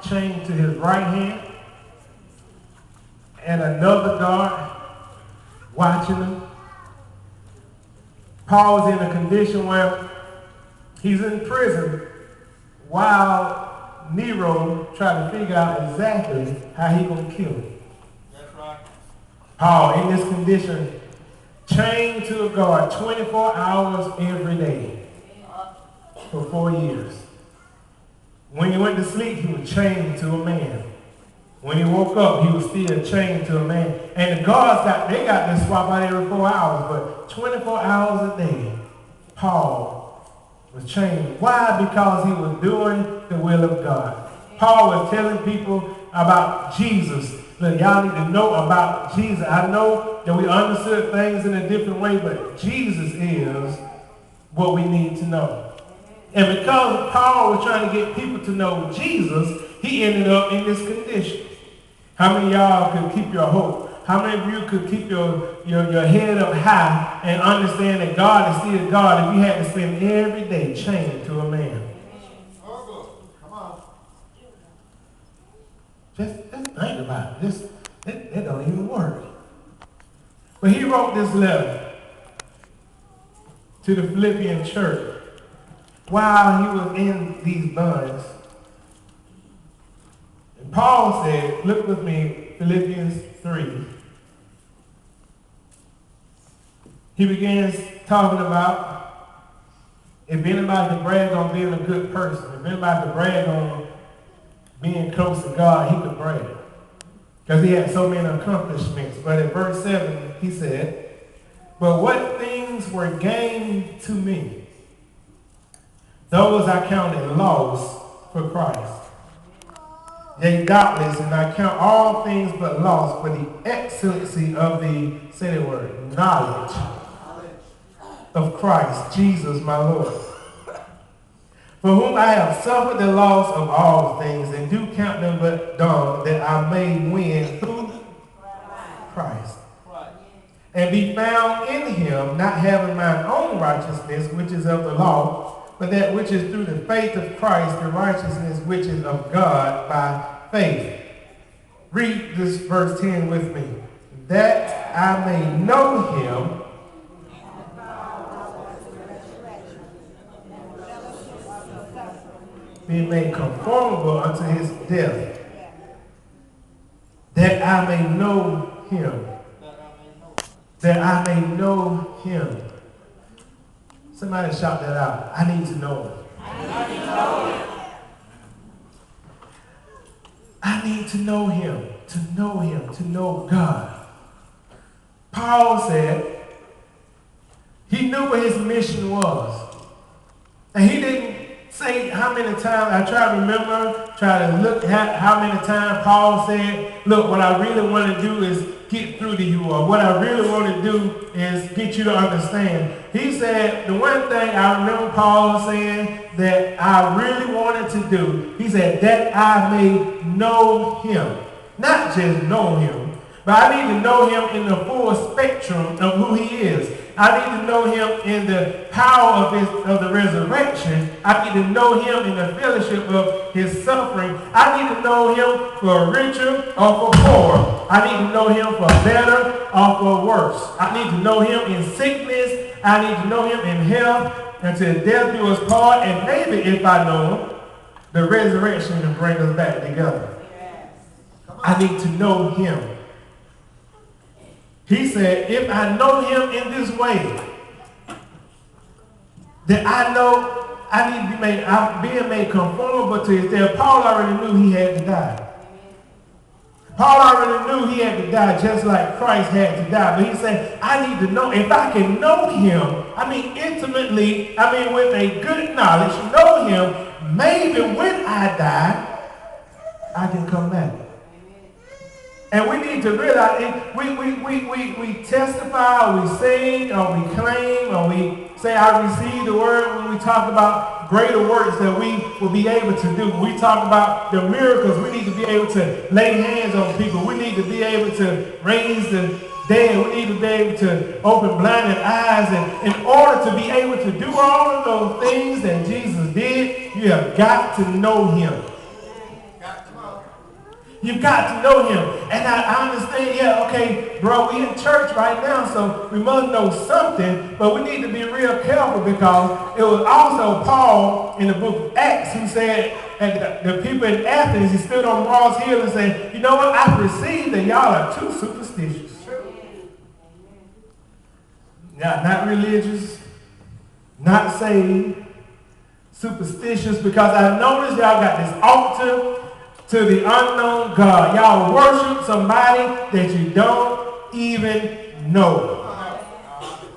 chained to his right hand, and another guard watching him. Paul's in a condition where he's in prison while Nero tried to figure out exactly how he's going to kill him. That's right. Paul, in this condition, chained to a guard 24 hours every day for 4 years. When he went to sleep, he was chained to a man. When he woke up, he was still chained to a man. And the guards got this swap out every 4 hours, but 24 hours a day, Paul was chained. Why? Because he was doing the will of God. Paul was telling people about Jesus. Look, y'all need to know about Jesus. I know that we understood things in a different way, but Jesus is what we need to know. And because Paul was trying to get people to know Jesus, he ended up in this condition. How many of y'all could keep your hope? How many of you could keep your head up high and understand that God is still God if you had to spend every day chained to a man? Come on. Just think about it. That don't even work. But he wrote this letter to the Philippian church while he was in these bonds. And Paul said, look with me, Philippians 3. He begins talking about if anybody can brag on being a good person, if anybody can brag on being close to God, he could brag. Because he had so many accomplishments. But in verse 7, he said, but what things were gained to me, those I counted loss for Christ. Yea, doubtless, and I count all things but loss for the excellency of the, say the word, knowledge of Christ, Jesus my Lord, for whom I have suffered the loss of all things, and do count them but dung, that I may win through Christ, and be found in him, not having mine own righteousness, which is of the law, but that which is through the faith of Christ, the righteousness which is of God by faith. Read this verse 10 with me. That I may know him being made conformable unto his death, that I may know him. That I may know him. Somebody shout that out. I need to know him. I need to know him. I need to know him, to know him, to know God. Paul said he knew what his mission was. And he didn't say how many times, I try to remember, try to look at how many times Paul said, look, what I really want to do is get through to you, or what I really want to do is get you to understand. He said, the one thing I remember Paul saying that I really wanted to do, he said, that I may know him. Not just know him, but I need to know him in the full spectrum of who he is. I need to know him in the power of the resurrection. I need to know him in the fellowship of his suffering. I need to know him for richer or for poor. I need to know him for better or for worse. I need to know him in sickness. I need to know him in health until death do us part. And maybe if I know him, the resurrection will bring us back together. I need to know him. He said, if I know him in this way, then I know I need to be made, I'm being made conformable to his death. Paul already knew he had to die. Paul already knew he had to die just like Christ had to die. But he said, I need to know, if I can know him, I mean intimately, with a good knowledge, know him, maybe when I die, I can come back. And we need to realize, we testify, or we sing, or we claim, or we say, I receive the word when we talk about greater works that we will be able to do. When we talk about the miracles, we need to be able to lay hands on people. We need to be able to raise the dead. We need to be able to open blinded eyes. And in order to be able to do all of those things that Jesus did, you have got to know him. You've got to know him. And I understand, yeah, okay, bro, we in church right now, so we must know something, but we need to be real careful because it was also Paul in the book of Acts who said, and the people in Athens, he stood on Mars Hill and said, you know what, I perceive that y'all are too superstitious. Not religious, not saved, superstitious, because I noticed y'all got this altar to the unknown God. Y'all worship somebody that you don't even know.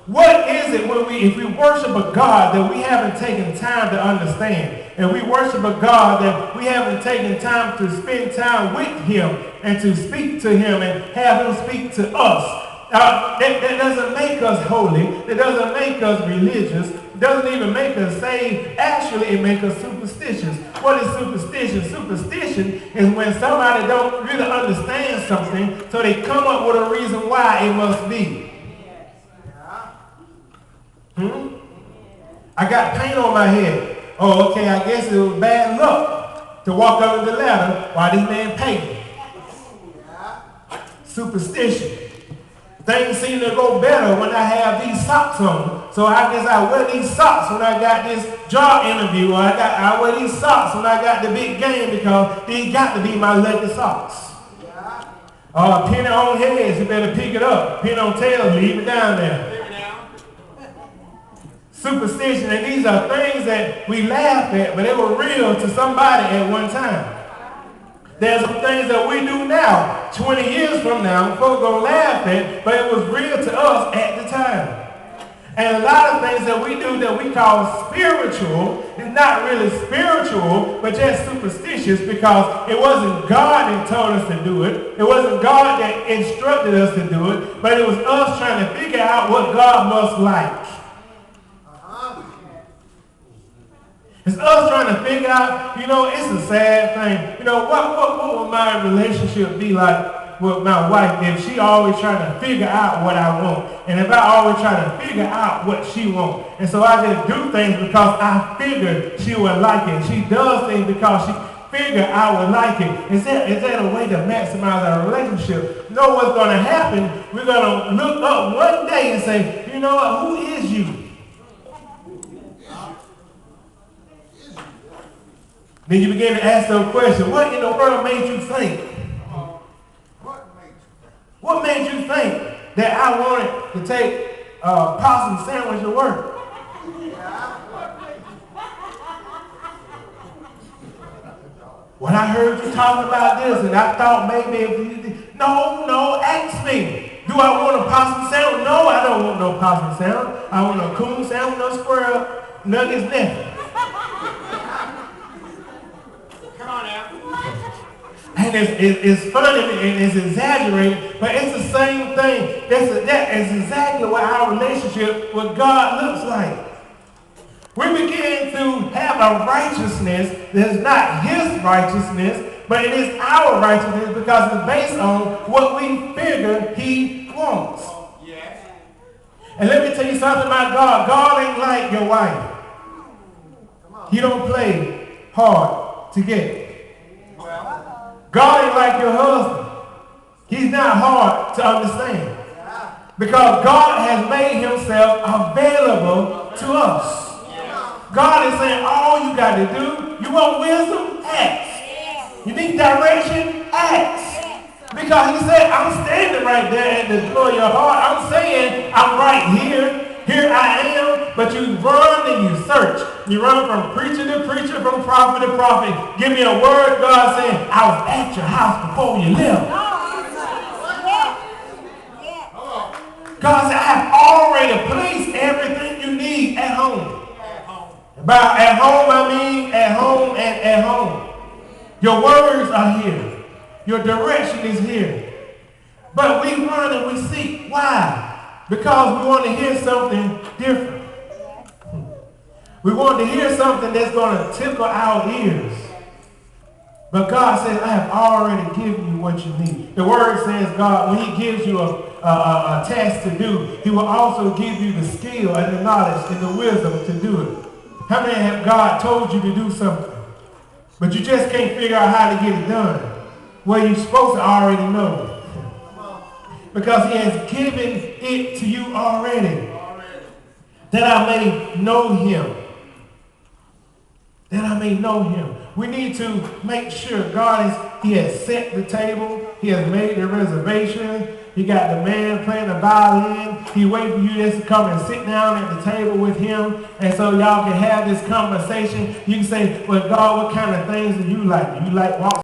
What is it when if we worship a God that we haven't taken time to understand, and we worship a God that we haven't taken time to spend time with him and to speak to him and have him speak to us? That doesn't make us holy. That doesn't make us religious. It doesn't even make us saved. Actually, it makes us superstitious. What is superstition? Superstition is when somebody don't really understand something, so they come up with a reason why it must be. I got paint on my head. Oh, okay, I guess it was bad luck to walk up the ladder while this man painted. Superstition. Things seem to go better when I have these socks on. So I guess I wear these socks when I got this job interview, or I wear these socks when I got the big game because these got to be my lucky socks. Penny on heads, you better pick it up. Penny on tails, leave it down there. Superstition, and these are things that we laugh at, but they were real to somebody at one time. There's some things that we do now, 20 years from now, folks gonna laugh at, but it was real to us at the time. And a lot of things that we do that we call spiritual is not really spiritual, but just superstitious, because it wasn't God that told us to do it. It wasn't God that instructed us to do it, but it was us trying to figure out what God must like. It's us trying to figure out, it's a sad thing. What would my relationship be like with my wife if she always trying to figure out what I want, and if I always try to figure out what she wants? And so I just do things because I figure she would like it. She does things because she figure I would like it. Is that a way to maximize our relationship? You know what's going to happen? We're going to look up one day and say, you know what, who is you? Then you begin to ask them questions. What in the world made you think? What made you think that I wanted to take a possum sandwich to work? When I heard you talking about this, and I thought maybe if you... No, ask me. Do I want a possum sandwich? No, I don't want no possum sandwich. I want no coon sandwich, no squirrel, nuggets, nothing. And it's funny and it's exaggerated, but it's the same thing. That is exactly what our relationship with God looks like. We begin to have a righteousness that is not his righteousness, but it is our righteousness because it's based on what we figure he wants. Yes. And let me tell you something about God. God ain't like your wife. He don't play hard to get. God ain't like your husband. He's not hard to understand. Because God has made himself available to us. God is saying, all you got to do, you want wisdom? Ask. You need direction? Ask. Because he said, I'm standing right there at the door of your heart. I'm saying, I'm right here. Here I am. But you run and you search. You run from preacher to preacher, from prophet to prophet. Give me a word. God saying, I was at your house before you left. God said, I have already placed everything you need at home. By at home, I mean at home and at home. Your words are here. Your direction is here. But we run and we seek. Why? Because we want to hear something different. We want to hear something that's going to tickle our ears. But God says, I have already given you what you need. The word says, God, when he gives you a task to do, he will also give you the skill and the knowledge and the wisdom to do it. How many have God told you to do something? But you just can't figure out how to get it done. Well, you're supposed to already know. Because he has given it to you already. That I may know him. That I may know him. We need to make sure he has set the table. He has made the reservation. He got the man playing the violin. He waiting for you just to come and sit down at the table with him. And so y'all can have this conversation. You can say, well, God, what kind of things do you like? Do you like walking